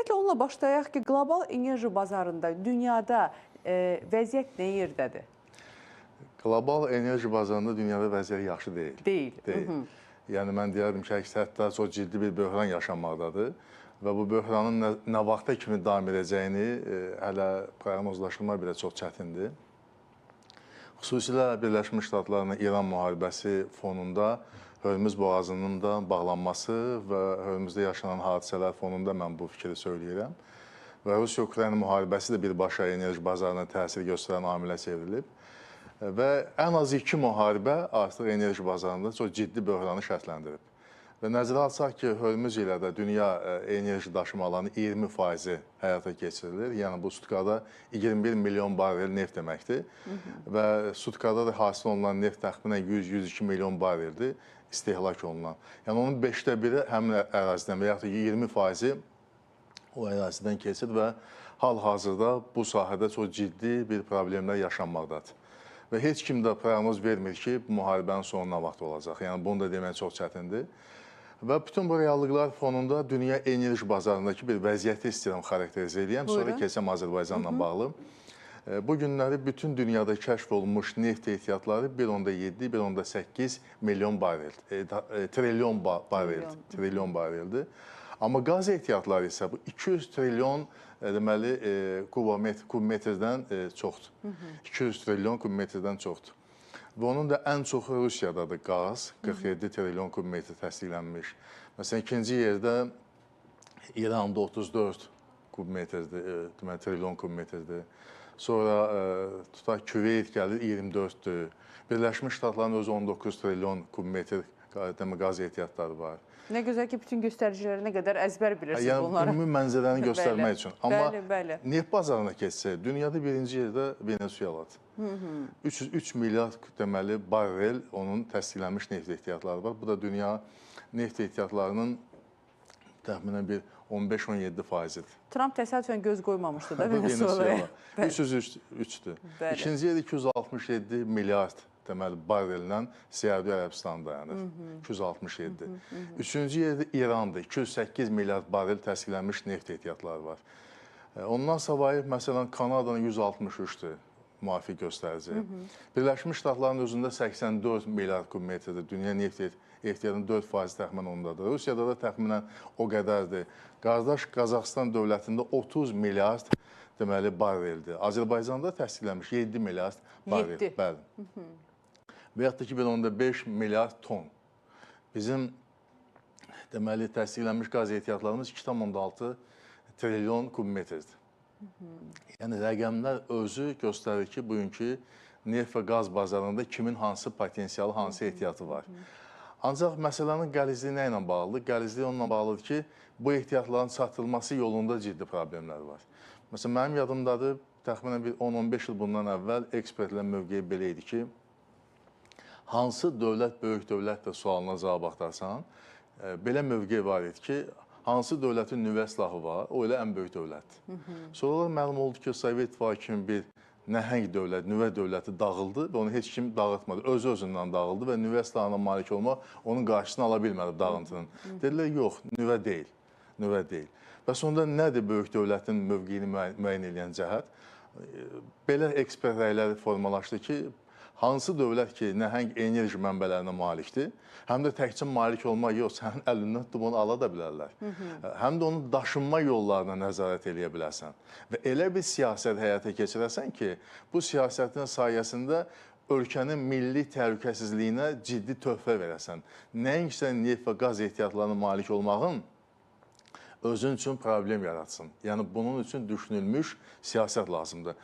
Ümumiyyətlə onunla başlayaq ki, qlobal enerji bazarında dünyada vəziyyət nə yerdədir? Qlobal enerji bazarında dünyada vəziyyət yaxşı deyil. Deyil. Yəni mən deyərdim ki, hətta çox ciddi bir böhran yaşanmaqdadır və bu böhranın nə vaxta kimi davam edəcəyini hələ proqnozlaşdırmaq belə çox çətindir. Xüsusilə Birləşmiş Ştatlarla İran müharibəsi fonunda Hörmüz boğazının da bağlanması və Hörmüzdə yaşanan hadisələr fonunda mən bu fikri söyləyirəm. Və Rusiya-Ukrayna müharibəsi də birbaşa enerji bazarına təsir göstərən amilə çevrilib. Və ən az 2 müharibə artıq enerji bazarında çox ciddi böhranı şərtləndirib. Və nəzərə alsaq ki, Hörmüz ilə də dünya enerji daşımalarının 20%-i həyata keçirilir. Yəni bu sutkada 21 milyon barel neft deməkdir. Və sutkada da hasil olunan neft təxminən 100-102 milyon bareldir istehlak olunan. Yəni onun 5də biri həmin ərazidən və yaxud da 20%-i o ərazidən keçir və hal-hazırda bu sahədə çox ciddi bir problemlər yaşanmaqdadır. Və heç kim də proqnoz vermir ki, bu müharibənin sonu nə vaxt olacaq. Yəni bunu da demək çox çətindir. Və bütün bu reallıqlar fonunda dünya enerji bazarındakı bir vəziyyəti istəyirəm xarakterizə edəyəm. Sonra keçəm Azərbaycanla bağlı. Bu günləri bütün dünyada kəşf olunmuş neft ehtiyatları 1,7-1,8 milyon barel, trilyon bareldir. Amma qaz ehtiyatları isə bu 200 trilyon deməli kubmetrdən çoxdur. 200 trilyon kubmetrdən çoxdur. Və onun da ən çoxu Rusiyadadır qaz, 47 trilyon kubmetr təsdiqlənmiş. Məsələn, ikinci yerdə İranda 34 kubmetrdir, deməli trilyon kubmetrdir. Sonra tutaq Küveyt gəlir 24-dür. Birləşmiş Ştatların özü 19 trilyon kubmetr qaz ehtiyatları var. Nə gözəl ki, bütün göstəriciləri nə qədər əzbər bilirsiniz bunları. Yəni, ümumi mənzərəni göstərmək üçün. Amma neft bazarına keçsə, dünyada birinci yerdə Venezueladır. 303 milyard deməli barel onun təsdiqlənmiş neft ehtiyatları var. Bu da dünya neft ehtiyatlarının təxminən bir 15-17%-dir. Trump təsadüfən göz qoymamışdı da Venezuelaya. 303-dür. İkinci yerdə 267 milyard deməli barellə Səudiyyə Ərəbistanı dayanır. 267. Üçüncü yerdə İrandır. 208 milyard barel təsdiqlənmiş neft ehtiyatları var. Ondan savayı, məsələn, Kanadanın 163-dür müvafiq göstərici. Birləşmiş Ştatların özündə 84 milyard kubmetrdir. Dünya neft ehtiyatının 4% təxminən ondadır. Rusiyada da təxminən o qədərdir. Qardaş Qazaxıstan dövlətində 30 milyard deməli bareldir. Azərbaycanda təsdiqlənmiş 7 milyard barel. 7. Bəli. Və yaxud da ki, 5 milyard ton. Bizim deməli təsdiqlənmiş qaz ehtiyatlarımız 2,6 trilyon kubmetrdir. Yəni rəqəmlər özü göstərir ki, bugünkü neft və qaz bazarında kimin hansı potensialı, hansı ehtiyatı var. Ancaq məsələnin qəlizliyi nə ilə bağlıdır? Qəlizliyi onunla bağlıdır ki, bu ehtiyatların çatdırılması yolunda ciddi problemlər var. Məsələn, mənim yadımdadır, təxminən bir 10-15 il bundan əvvəl ekspertlərin mövqeyi belə idi ki, hansı dövlət böyük dövlətdir sualına cavab axtarsan, belə mövqe var idi ki, hansı dövlətin nüvə silahı var, o elə ən böyük dövlətdir. Sonralar məlum oldu ki, Sovet İttifaqı kimi bir nəhəng dövlət, nüvə dövləti dağıldı və onu heç kim dağıtmadı. Özü-özündən dağıldı və nüvə silahına malik olmaq onun qarşısını ala bilmədi dağıntının. Dedilər, yox, nüvə deyil, nüvə deyil. Və sonunda nədir böyük dövlətin mövqeyini müəyyən edən cəhət? Belə ekspert rəyləri formalaşdı ki, hansı dövlət ki, nəhəng enerji mənbələrinə malikdir, həm də təkcə malik olmaq yox, sənin əlindən tutub onu ala da bilərlər. Həm də onun daşınma yollarına nəzarət eləyə bilərsən. Və elə bir siyasət həyata keçirəsən ki, bu siyasətin sayəsində ölkənin milli təhlükəsizliyinə ciddi töhfə verəsən. Nəinki neft və qaz ehtiyatlarına malik olmağın özün üçün problem yaratsın. Yəni, bunun üçün düşünülmüş siyasət lazımdır.